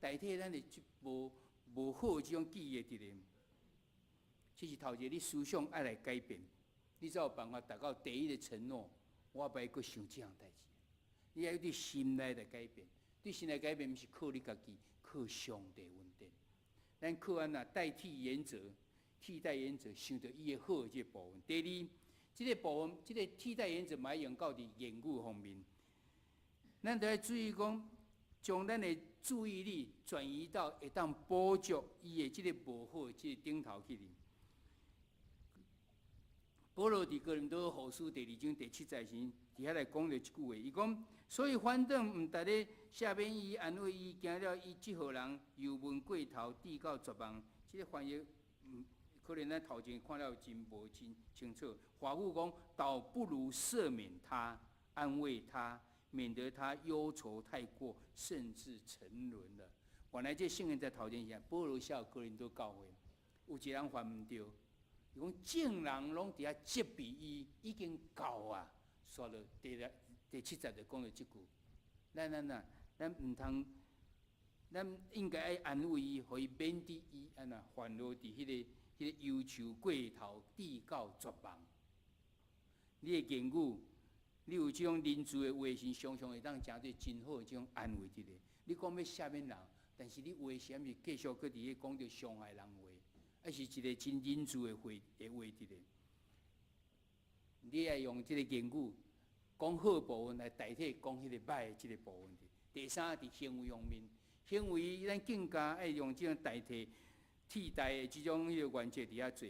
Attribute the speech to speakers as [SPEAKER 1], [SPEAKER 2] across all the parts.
[SPEAKER 1] 代替咱的无好的这种记忆伫咧。这是头一个，你思想爱来改变，你才有办法达到第一个承诺。我袂阁想这样代志。你要对心内来改变，对心内改变，毋是靠你家己，靠上帝稳定。咱靠安那代替原则，替代原则，想到伊的好的这个部分。第二，这个部分，这个替代原则嘛要用到伫言语方面。咱得要注意讲，将咱的注意力转移到会当补足伊的这个无好的这个顶头去哩。保罗伫哥林多后书第2章第7节时，伫遐来讲了一句话，伊讲：所以反正毋值咧下面伊安慰伊，惊了伊即号人又问过头，递到绝望。即个翻译，可能咱头前看了真无真清楚。华父讲，倒不如赦免他，安慰他，免得他忧愁太过，甚至沉沦了。原来这圣经在头前写，保罗写哥林多教会，有一个人犯毋对。伊讲众人拢伫遐责备伊，已经够啊！说了第7节就讲了即句，咱毋通，咱应该爱安慰伊，互伊免得伊安那烦恼伫迄个忧愁过头，递到绝望。你的言语，你有即种仁慈的话，是常常会当诚对真好的即种安慰伫咧。你讲要赦免人，但是你话是毋是继续搁伫咧讲着伤害人话？还是一个真仁慈的话伫咧，你要用这个言语讲好部分来代替讲迄个歹的这个部分。第三，伫行为方面，行为咱更加爱用这种代替、替代的这种迄个原则伫遐做。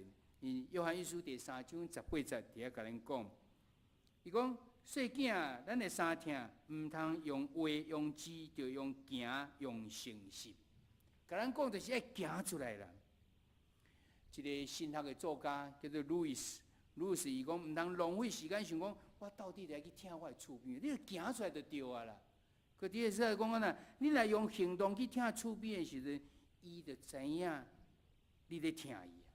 [SPEAKER 1] 约翰一书第3章18节伫遐甲咱讲，伊讲细囝，咱的三听，毋通用话、用字，就用行、用诚实。甲咱讲就是爱行出来啦。一个新学的作家叫做路易斯伊讲毋通浪费时间想讲，我到底来去听我的厝边，你行出来就对啊啦。可第二说讲啊，你来用行动去听厝边的时阵，伊就知影你咧听伊啊。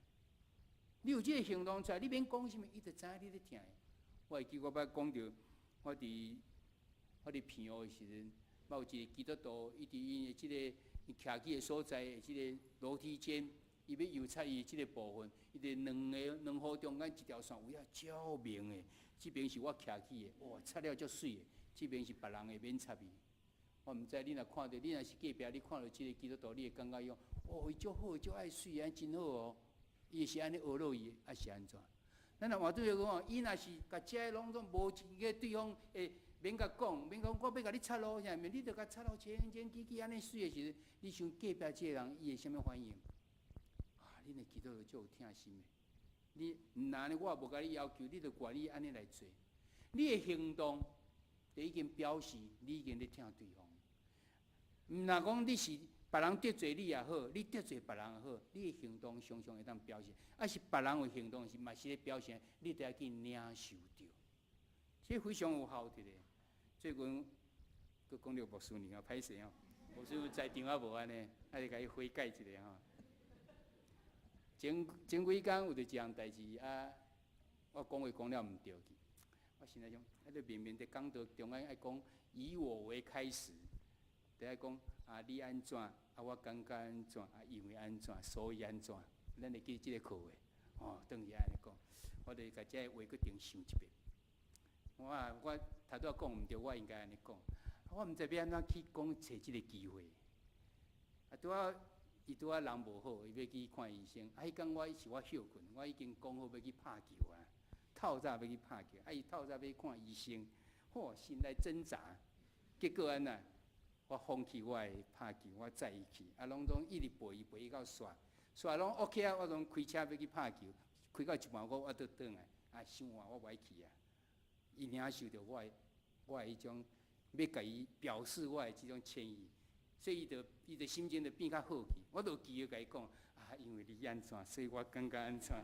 [SPEAKER 1] 你有这个行动出来，你免讲什么，伊就知影你咧听伊。我会记我捌讲着，我伫平湖的时阵，有一个基督徒，伊伫因的即个徛起的所在的即个楼梯间。伊要油漆伊即个部分，伊伫两户中间一条线有遐照明的，即边是我徛起的，哇，漆了足水的。即边是别人的免插伊。我毋知你若看到，你若是隔壁，你看到即个基督徒，你会感觉用，哦，伊足好，足爱水，安真好哦。伊是安尼学落伊，还是安怎？咱若换对来讲，伊若是甲遮拢总无钱个对方，免甲讲，免讲我要甲你插路，啥物？你着甲插路清清气气安尼水的时阵，你想隔壁即个人，伊会啥物反应？恁的祈祷就有疼心的，你若呢？我也无甲你要求，你着愿意安尼来做。你的行动就已经表示你已经咧疼对方。毋若讲你是别人得罪你也好，你得罪别人也好，你的行动常常会当表现。啊是别人的行动是嘛是咧表现，你得要去领受着。这非常有效的咧。最近佮讲着牧师呢，歹势哦，牧师在场啊无安尼，还是甲伊悔改一下吼。前几天有一项代志啊，我讲话讲了毋对去。我心内想，就明明伫讲道中间爱讲以我为开始，伫爱讲啊你安怎啊我感觉安怎啊因为安怎所以安怎，咱会记即个课话哦，当时安尼讲，我著甲这个话佫重想一遍。我头拄讲毋对，我应该安尼讲，我毋知要安怎去讲找即个机会，啊拄啊。伊拄仔人无好，伊要去看医生。迄天我是我休困，我已经讲好要去拍球啊，透早要去拍球。伊透早要去看医生，心内挣扎。结果安那，我放弃我的拍球，我载伊去。拢一直陪伊到煞拢 OK 啊，我拢开车要去拍球，开到一半我倒转来，想话我袂去啊。伊领受着我的迄种要甲伊表示我的即种歉意。所以伊就心情就变较好去，我就记得甲伊讲因为你安怎，所以我感觉安怎，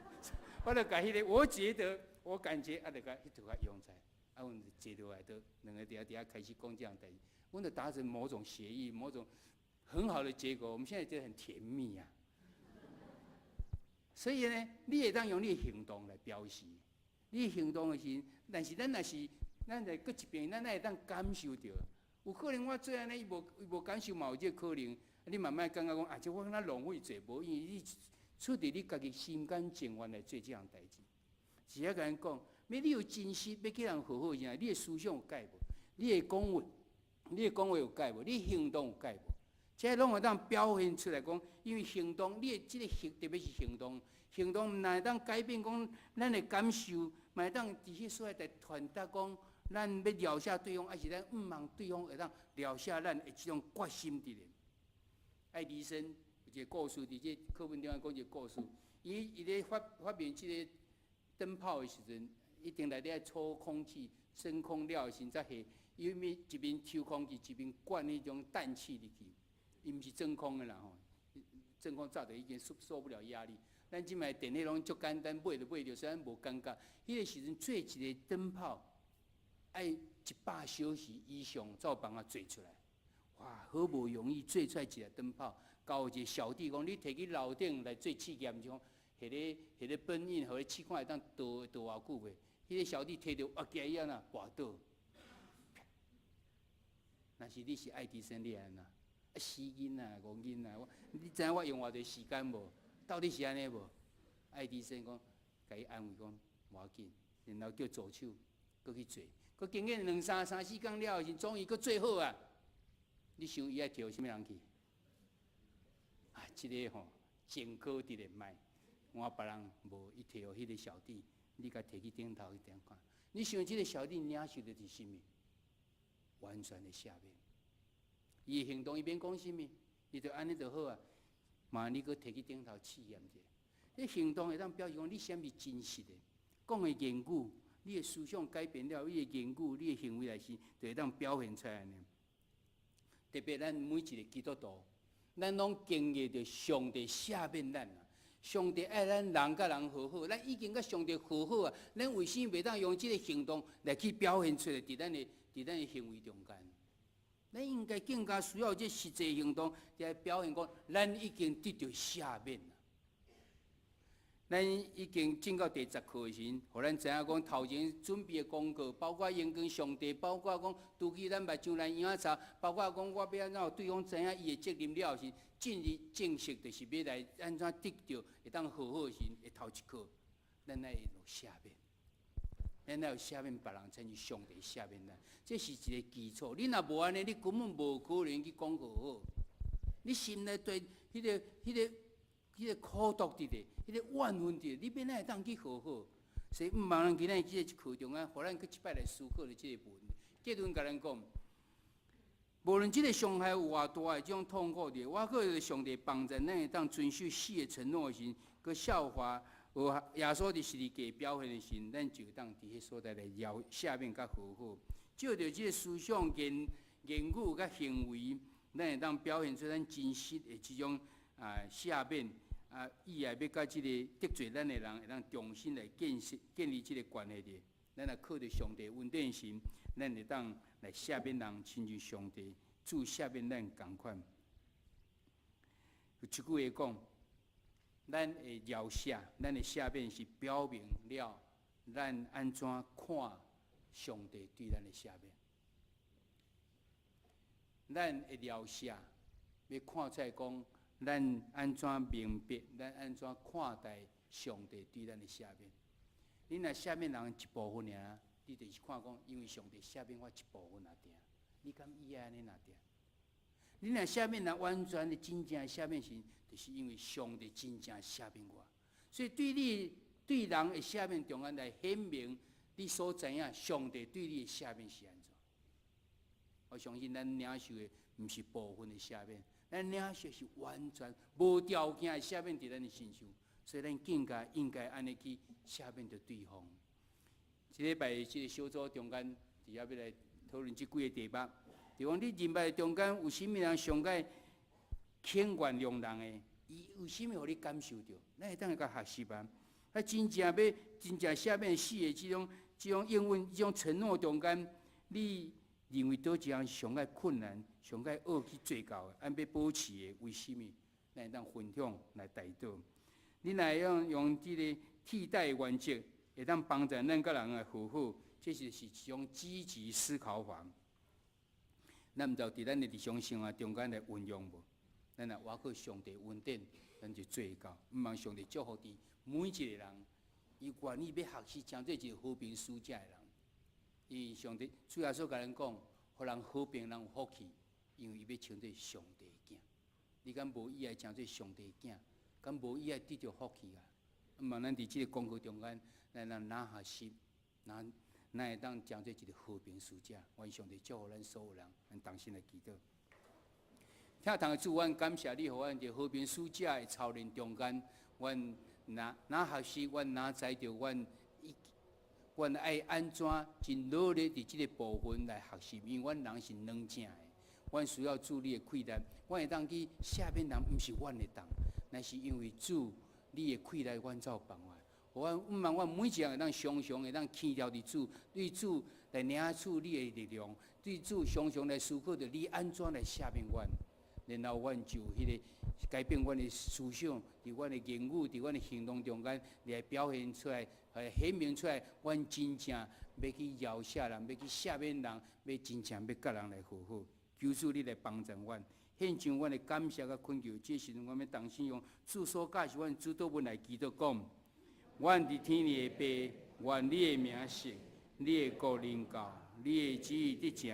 [SPEAKER 1] 我就甲迄个我觉得我感觉就甲迄条用在，阮就接落来，就两个伫遐开始讲这样代志，阮就达成某种协议，某种很好的结果，我们现在觉得很甜蜜啊。所以呢，你会当用你的行动来表示，你的行动的时，但是咱来搁一边，咱会当感受到。有可能我做安尼，伊无感受嘛，有这可能。你慢慢感觉讲，这我敢若浪费济无，因为你出伫你家己心甘情愿来做这样代志。是遐甲人讲，你有真实要去人好好啥，你的思想有改无？你的讲话有改无？你行动有改无？这拢会当表现出来讲，因为行动，你的这个特别是行动毋但会当改变讲咱的感受，嘛会当伫迄所在传达讲，咱要撩下对方，还是咱毋望对方会当撩下咱的这种决心伫咧。爱迪生有一个故事，伫这课文中讲一个故事，伊咧发明这个灯泡的时阵，一定内底爱抽空气，真空了先才下，因为一边抽空气，一边灌迄种氮气入去。伊毋是真空的啦吼，真空早就已经受不了压力。咱即卖电器拢足简单，买就买着，虽然无感觉。迄个时阵做一个灯泡，爱100小时以上才有办法做出来。哇，好无容易做出来一个灯泡。交一个小弟讲，你摕去楼顶来做试验，就讲迄个本印，互伊试看会当倒偌久袂？迄个小弟摕着挖起来啊，跋倒。若是你是爱迪生，你安那？4斤啊，5斤啊，你知影我用偌济时间无？到底是安尼无？爱迪生讲，甲伊安慰讲，无要紧，然后叫助手搁去做，搁经过2、3、4工了后，是终于搁做好啊！你想伊爱调啥物人去？啊，这个吼，前科伫咧卖，换别人无，伊摕互迄个小弟，你甲摕去顶头去点看。你想这个小弟领受的是啥物？完全的下面。伊行动伊免讲啥物，伊就安尼就好啊。嘛，你搁摕去顶头试验者，你行动会当表示讲你啥物是真实的，讲的言语，你的思想改变了，你的言语、你的行为来是，就会当表现出来呢。特别咱每一个基督徒，咱拢经历着上帝赦免咱啊。上帝爱咱人甲人和好，咱已经甲上帝和好啊。咱为什么袂当用这个行动来去表现出来？伫咱的行为中间？咱应该更加需要这实际行动来表现讲，咱已经得到赦免了。咱已经进到第10课的时阵，互咱知影讲头前准备的功课，包括应跟上帝，包括讲拄起咱目睭来影查，包括讲我要安怎对方知影伊的责任了后是进入正式，就是要来安怎得到会当好好的时的头一课，咱来有赦免。咱要有赦免别人，才是上帝赦免咱，这是一个基础。你若无安尼，你根本无可能去讲好好。你心内对迄个苦毒伫咧，迄个怨恨伫咧，你变哪会当去好好？所以毋茫人今仔即个课中啊，互咱去一摆来思考咧即个问题。结论甲咱讲，无论即个伤害有偌大的这种痛苦伫，我搁上帝帮助咱会当遵守死的承诺的时，搁效法。耶稣伫十字架表现的时，咱就当伫迄所在来赦免甲和好，照着即个思想、言语甲行为，咱会当表现出咱真实的即种赦免以后要甲即个得罪咱的人，会当重新来建立即个关系的。咱若靠着上帝稳定心，咱会当来赦免人，亲像上帝主赦免咱共款。有一句话讲。咱的饶赦，咱的赦免是表明了咱安怎看上帝对咱的赦免。咱的饶赦要看出来讲，咱安怎明白，咱安怎看待上帝对咱的赦免。你若赦免人一部分尔，你就是看讲，因为上帝赦免我一部分啊定，你敢伊安尼哪定？你若赦免人完全的真正赦免时，就是因为上帝真正赦免我，所以对你对人的赦免中间来显明你所知影上帝对你的赦免是安怎。我相信咱领受的毋是部分的赦免，咱领受是完全无条件的赦免伫咱的身上，所以咱更加应该安尼去赦免着对方。这礼拜这个小组中间，伫遐要来讨论这几个题目。就讲你人脉中间有啥物人上界肯原谅人的，伊有啥物互你感受到？咱会当甲学习啊！真正赦免死的这种应允、这种承诺中间，你认为倒一项是上界困难、上界恶去做到的，按要保持的？为什么？咱会当分享来带到。你若用这个替代原则，会当帮助咱甲人来和好，这是一种积极思考法。咱毋知伫咱的日常生活中间来运用无？咱若活靠上帝恩典，咱就做到。毋望上帝祝福伫每一个人，伊愿意要学习成做一个和平使者的人。因为上帝主耶稣甲咱讲，互人和平，人有福气，因为伊要成做上帝的囝。你敢无意爱成做上帝的囝？敢无意爱得到福气啊？毋望咱伫即个功课中间，咱哪学习，哪会当成做一个和平使者？愿上帝祝福咱所有人，咱同心来祈祷。听堂的主，阮感谢你，互阮伫和平使者的操练中间，阮哪学习，阮哪知道阮爱安怎真努力伫即个部分来学习，因为阮人是软正的，阮需要主你的气力，阮会当去赦免人，毋是阮的当，乃是因为主你的气力，阮才有办法。互阮毋望阮每一样会当常常会当牵调伫主，对主来领取你的力量，对主常常来思考着你安怎来赦免阮。然后，阮就迄个改变阮的思想，伫阮的言语，伫阮的行动中间，来表现出来，显明出来，阮真正要去饶赦人，要去赦免人，要真正要甲人来和好。求主你来帮助阮，献上阮的感谢甲恳求。这时阵，阮要同心用主所教是阮主祷文来祈祷讲：阮伫天里的爸，愿你的名圣，你的国临到，你的旨意得成，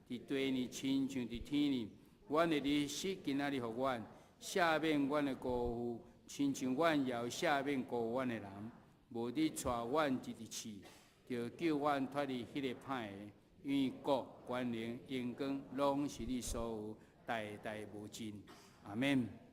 [SPEAKER 1] 伫地里亲像伫天里。阮的日食今仔日互阮赦免阮的过负，亲像阮也有赦免过阮的人。无你带阮入地去，就叫阮脱离迄个歹的，因为国、权能、荣光，拢是你所有，代代无尽。阿免。